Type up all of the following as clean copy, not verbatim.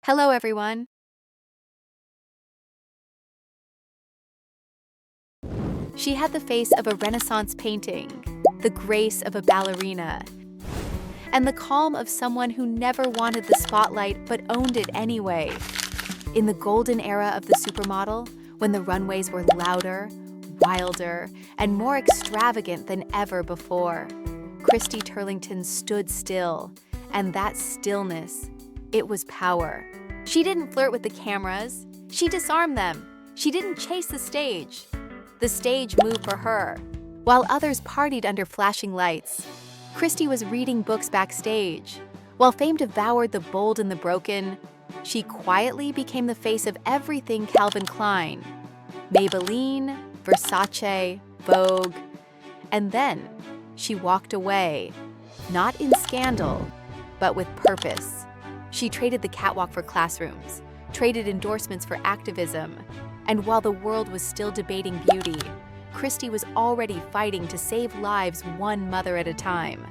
Hello, everyone. She had the face of a Renaissance painting, the grace of a ballerina, and the calm of someone who never wanted the spotlight but owned it anyway. In the golden era of the supermodel, when the runways were louder, wilder, and more extravagant than ever before, Christy Turlington stood still, and that stillness, it was power. She didn't flirt with the cameras. She disarmed them. She didn't chase the stage. The stage moved for her. While others partied under flashing lights, Christy was reading books backstage. While fame devoured the bold and the broken, she quietly became the face of everything Calvin Klein, Maybelline, Versace, Vogue. And then she walked away, not in scandal, but with purpose. She traded the catwalk for classrooms, traded endorsements for activism, and while the world was still debating beauty, Christy was already fighting to save lives one mother at a time.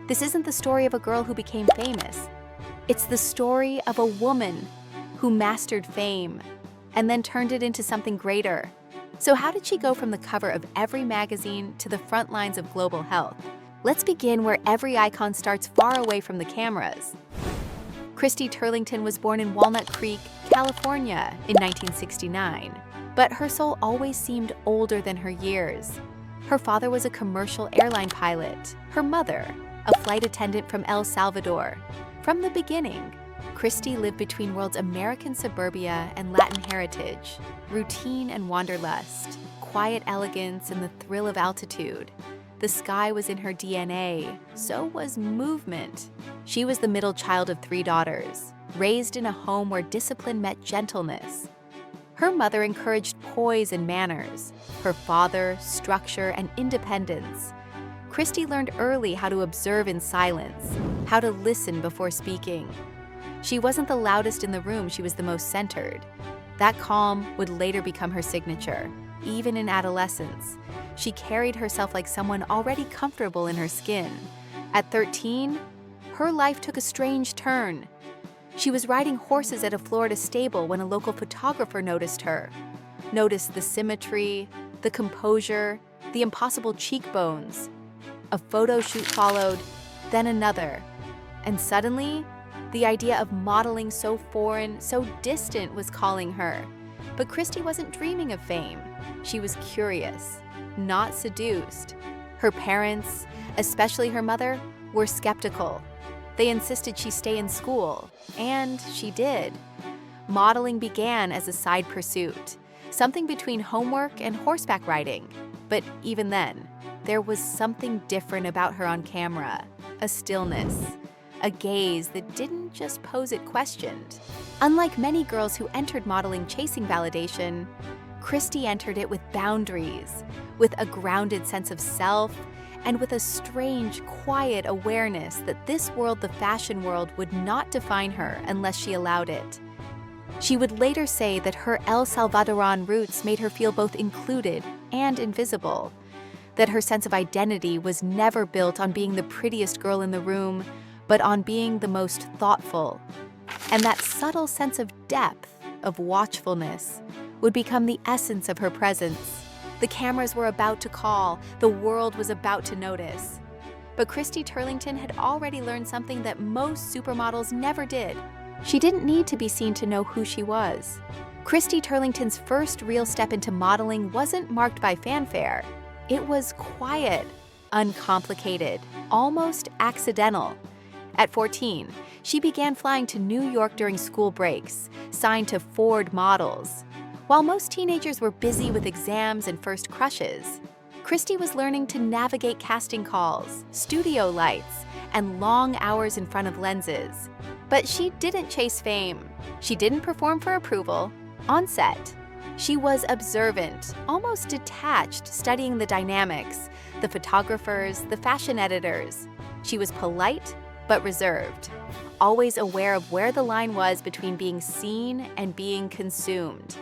This isn't the story of a girl who became famous. It's the story of a woman who mastered fame and then turned it into something greater. So how did she go from the cover of every magazine to the front lines of global health? Let's begin where every icon starts far away from the cameras. Christy Turlington was born in Walnut Creek, California in 1969, but her soul always seemed older than her years. Her father was a commercial airline pilot, her mother, a flight attendant from El Salvador. From the beginning, Christy lived between worlds American suburbia and Latin heritage, routine and wanderlust, quiet elegance and the thrill of altitude. The sky was in her DNA, so was movement. She was the middle child of 3 daughters, raised in a home where discipline met gentleness. Her mother encouraged poise and manners, her father, structure and independence. Christy learned early how to observe in silence, how to listen before speaking. She wasn't the loudest in the room, she was the most centered. That calm would later become her signature. Even in adolescence, she carried herself like someone already comfortable in her skin. At 13, her life took a strange turn. She was riding horses at a Florida stable when a local photographer noticed her. Noticed the symmetry, the composure, the impossible cheekbones. A photo shoot followed, then another. And suddenly, the idea of modeling so foreign, so distant was calling her. But Christy wasn't dreaming of fame. She was curious, not seduced. Her parents, especially her mother, were skeptical. They insisted she stay in school, and she did. Modeling began as a side pursuit, something between homework and horseback riding. But even then, there was something different about her on camera, a stillness, a gaze that didn't just pose it questioned. Unlike many girls who entered modeling chasing validation, Christy entered it with boundaries, with a grounded sense of self, and with a strange, quiet awareness that this world, the fashion world, would not define her unless she allowed it. She would later say that her El Salvadoran roots made her feel both included and invisible, that her sense of identity was never built on being the prettiest girl in the room, but on being the most thoughtful. And that subtle sense of depth, of watchfulness, would become the essence of her presence. The cameras were about to call, the world was about to notice. But Christy Turlington had already learned something that most supermodels never did. She didn't need to be seen to know who she was. Christy Turlington's first real step into modeling wasn't marked by fanfare. It was quiet, uncomplicated, almost accidental. At 14, she began flying to New York during school breaks, signed to Ford Models. While most teenagers were busy with exams and first crushes, Christy was learning to navigate casting calls, studio lights, and long hours in front of lenses. But she didn't chase fame. She didn't perform for approval. On set, she was observant, almost detached, studying the dynamics, the photographers, the fashion editors. She was polite, but reserved, always aware of where the line was between being seen and being consumed.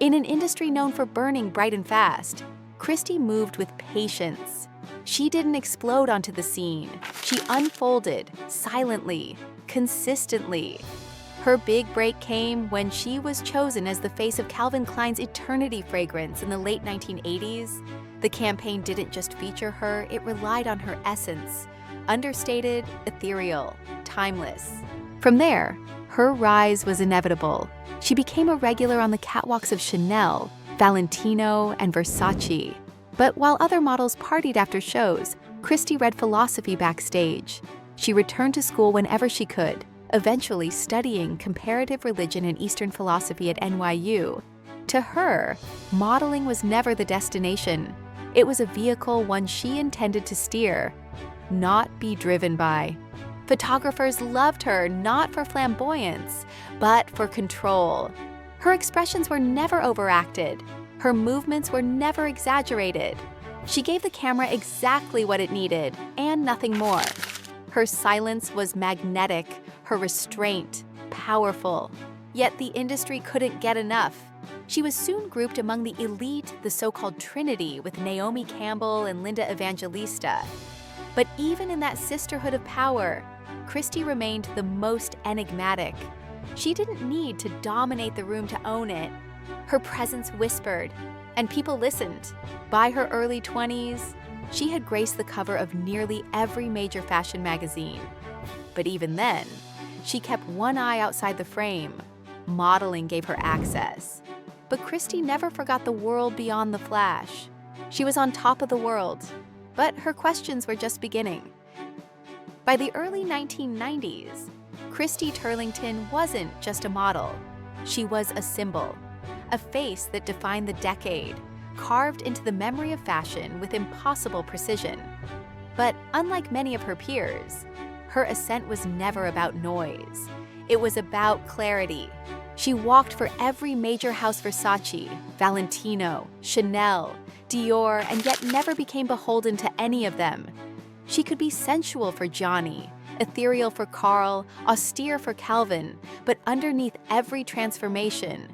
In an industry known for burning bright and fast, Christy moved with patience. She didn't explode onto the scene. She unfolded, silently, consistently. Her big break came when she was chosen as the face of Calvin Klein's Eternity fragrance in the late 1980s. The campaign didn't just feature her, it relied on her essence. Understated, ethereal, timeless. From there, her rise was inevitable. She became a regular on the catwalks of Chanel, Valentino, and Versace. But while other models partied after shows, Christy read philosophy backstage. She returned to school whenever she could, eventually studying comparative religion and Eastern philosophy at NYU. To her, modeling was never the destination. It was a vehicle one she intended to steer, not be driven by. Photographers loved her not for flamboyance, but for control. Her expressions were never overacted. Her movements were never exaggerated. She gave the camera exactly what it needed, and nothing more. Her silence was magnetic, her restraint powerful. Yet the industry couldn't get enough. She was soon grouped among the elite, the so-called Trinity, with Naomi Campbell and Linda Evangelista. But even in that sisterhood of power, Christy remained the most enigmatic. She didn't need to dominate the room to own it. Her presence whispered, and people listened. By her early 20s, she had graced the cover of nearly every major fashion magazine. But even then, she kept one eye outside the frame. Modeling gave her access. But Christy never forgot the world beyond the flash. She was on top of the world, but her questions were just beginning. By the early 1990s, Christy Turlington wasn't just a model. She was a symbol, a face that defined the decade, carved into the memory of fashion with impossible precision. But unlike many of her peers, her ascent was never about noise. It was about clarity. She walked for every major house: Versace, Valentino, Chanel, Dior, and yet never became beholden to any of them. She could be sensual for Johnny, ethereal for Carl, austere for Calvin, but underneath every transformation,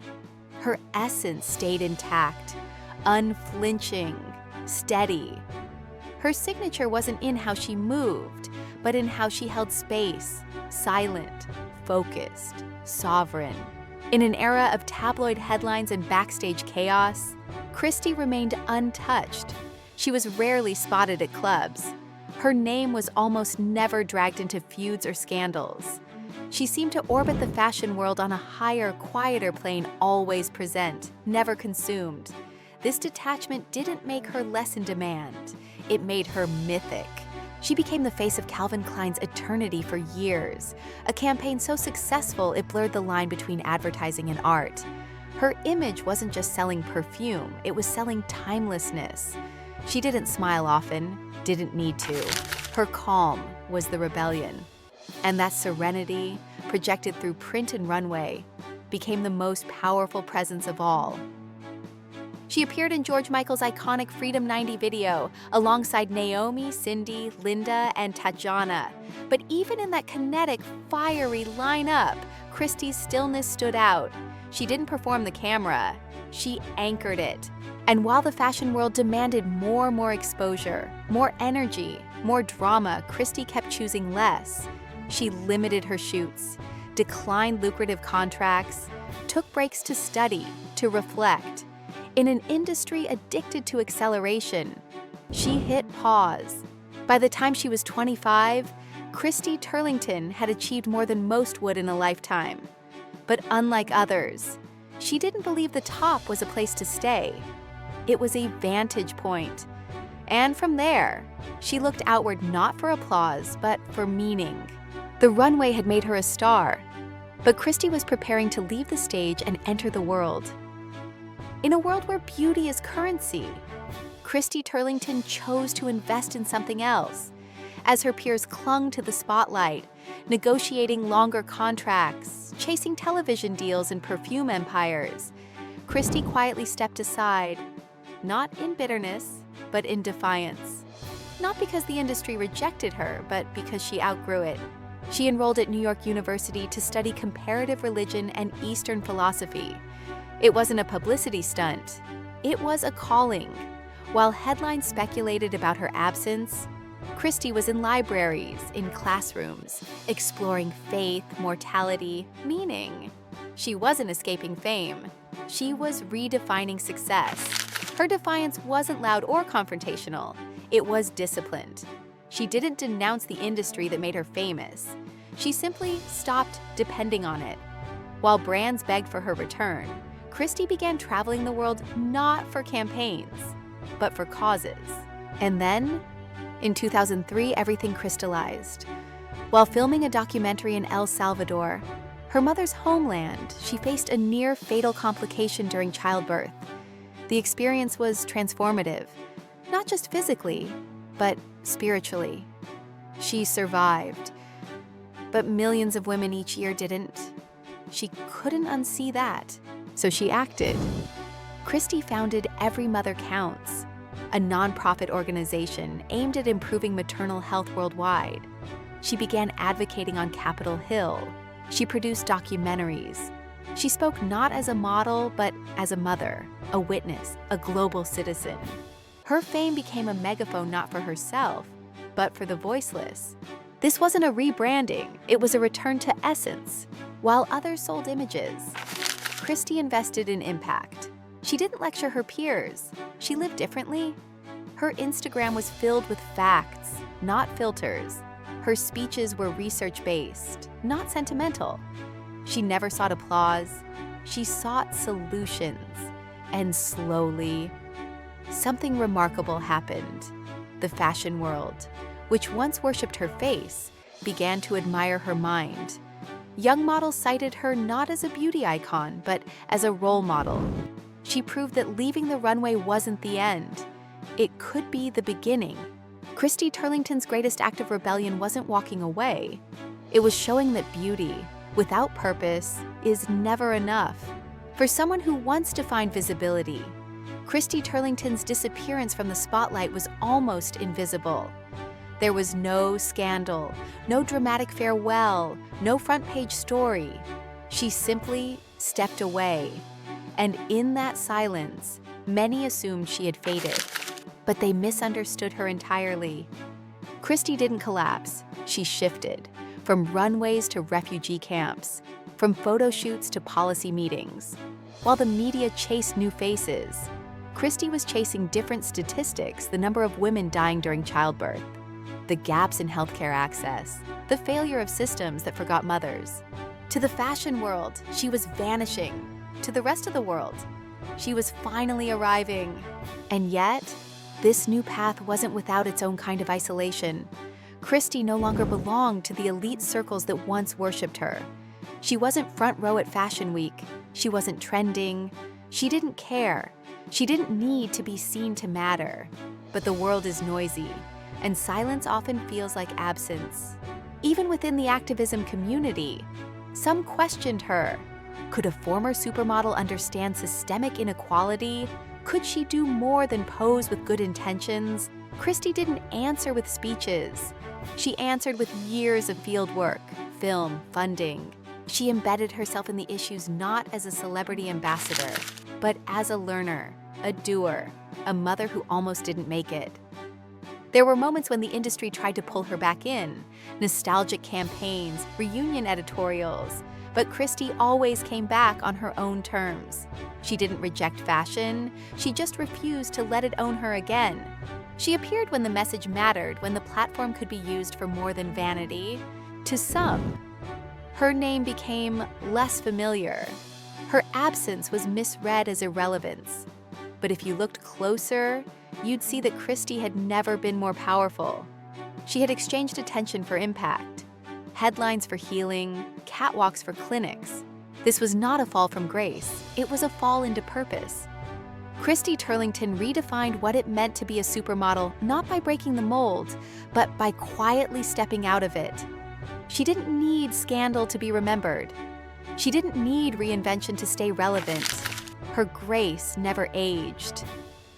her essence stayed intact, unflinching, steady. Her signature wasn't in how she moved, but in how she held space, silent, focused, sovereign. In an era of tabloid headlines and backstage chaos, Christy remained untouched. She was rarely spotted at clubs. Her name was almost never dragged into feuds or scandals. She seemed to orbit the fashion world on a higher, quieter plane, always present, never consumed. This detachment didn't make her less in demand. It made her mythic. She became the face of Calvin Klein's Eternity for years, a campaign so successful it blurred the line between advertising and art. Her image wasn't just selling perfume, it was selling timelessness. She didn't smile often, didn't need to. Her calm was the rebellion. And that serenity, projected through print and runway, became the most powerful presence of all. She appeared in George Michael's iconic Freedom 90 video, alongside Naomi, Cindy, Linda, and Tatjana. But even in that kinetic, fiery lineup, Christy's stillness stood out. She didn't perform the camera, she anchored it. And while the fashion world demanded more exposure, more energy, more drama, Christy kept choosing less. She limited her shoots, declined lucrative contracts, took breaks to study, to reflect. In an industry addicted to acceleration, she hit pause. By the time she was 25, Christy Turlington had achieved more than most would in a lifetime. But unlike others, she didn't believe the top was a place to stay. It was a vantage point. And from there, she looked outward not for applause, but for meaning. The runway had made her a star, but Christy was preparing to leave the stage and enter the world. In a world where beauty is currency, Christy Turlington chose to invest in something else. As her peers clung to the spotlight, negotiating longer contracts, chasing television deals and perfume empires, Christy quietly stepped aside, not in bitterness, but in defiance. Not because the industry rejected her, but because she outgrew it. She enrolled at New York University to study comparative religion and Eastern philosophy. It wasn't a publicity stunt. It was a calling. While headlines speculated about her absence, Christy was in libraries, in classrooms, exploring faith, mortality, meaning. She wasn't escaping fame. She was redefining success. Her defiance wasn't loud or confrontational. It was disciplined. She didn't denounce the industry that made her famous. She simply stopped depending on it. While brands begged for her return, Christy began traveling the world not for campaigns, but for causes. And then, in 2003, everything crystallized. While filming a documentary in El Salvador, her mother's homeland, she faced a near-fatal complication during childbirth. The experience was transformative, not just physically, but spiritually. She survived, but millions of women each year didn't. She couldn't unsee that, so she acted. Christy founded Every Mother Counts, a nonprofit organization aimed at improving maternal health worldwide. She began advocating on Capitol Hill. She produced documentaries. She spoke not as a model, but as a mother, a witness, a global citizen. Her fame became a megaphone not for herself, but for the voiceless. This wasn't a rebranding, it was a return to essence. While others sold images, Christy invested in impact. She didn't lecture her peers. She lived differently. Her Instagram was filled with facts, not filters. Her speeches were research-based, not sentimental. She never sought applause. She sought solutions. And slowly, something remarkable happened. The fashion world, which once worshipped her face, began to admire her mind. Young models cited her not as a beauty icon, but as a role model. She proved that leaving the runway wasn't the end. It could be the beginning. Christy Turlington's greatest act of rebellion wasn't walking away. It was showing that beauty, without purpose, is never enough. For someone who once defined visibility, Christy Turlington's disappearance from the spotlight was almost invisible. There was no scandal, no dramatic farewell, no front-page story. She simply stepped away. And in that silence, many assumed she had faded. But they misunderstood her entirely. Christy didn't collapse. She shifted, from runways to refugee camps, from photo shoots to policy meetings. While the media chased new faces, Christy was chasing different statistics: the number of women dying during childbirth, the gaps in healthcare access, the failure of systems that forgot mothers. To the fashion world, she was vanishing. To the rest of the world, she was finally arriving. And yet, this new path wasn't without its own kind of isolation. Christy no longer belonged to the elite circles that once worshipped her. She wasn't front row at Fashion Week. She wasn't trending. She didn't care. She didn't need to be seen to matter. But the world is noisy, and silence often feels like absence. Even within the activism community, some questioned her. Could a former supermodel understand systemic inequality? Could she do more than pose with good intentions? Christy didn't answer with speeches. She answered with years of field work, film, funding. She embedded herself in the issues not as a celebrity ambassador, but as a learner, a doer, a mother who almost didn't make it. There were moments when the industry tried to pull her back in, nostalgic campaigns, reunion editorials, but Christy always came back on her own terms. She didn't reject fashion, she just refused to let it own her again. She appeared when the message mattered, when the platform could be used for more than vanity. To some, her name became less familiar. Her absence was misread as irrelevance. But if you looked closer, you'd see that Christy had never been more powerful. She had exchanged attention for impact, headlines for healing, catwalks for clinics. This was not a fall from grace, it was a fall into purpose. Christy Turlington redefined what it meant to be a supermodel, not by breaking the mold, but by quietly stepping out of it. She didn't need scandal to be remembered. She didn't need reinvention to stay relevant. Her grace never aged.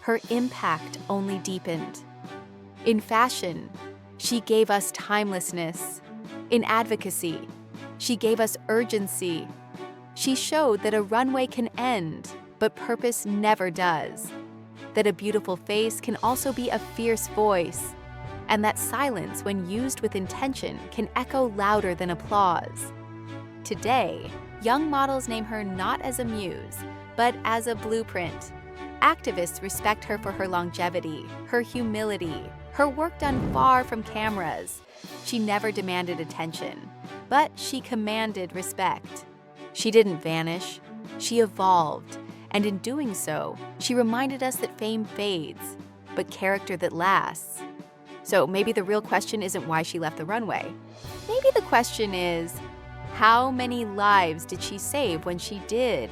Her impact only deepened. In fashion, she gave us timelessness. In advocacy, she gave us urgency. She showed that a runway can end, but purpose never does. That a beautiful face can also be a fierce voice. and that silence, when used with intention, can echo louder than applause. Today, young models name her not as a muse, but as a blueprint. Activists respect her for her longevity, her humility, her work done far from cameras. She never demanded attention, but she commanded respect. She didn't vanish, she evolved, and in doing so, she reminded us that fame fades, but character that lasts. So maybe the real question isn't why she left the runway. Maybe the question is, how many lives did she save when she did?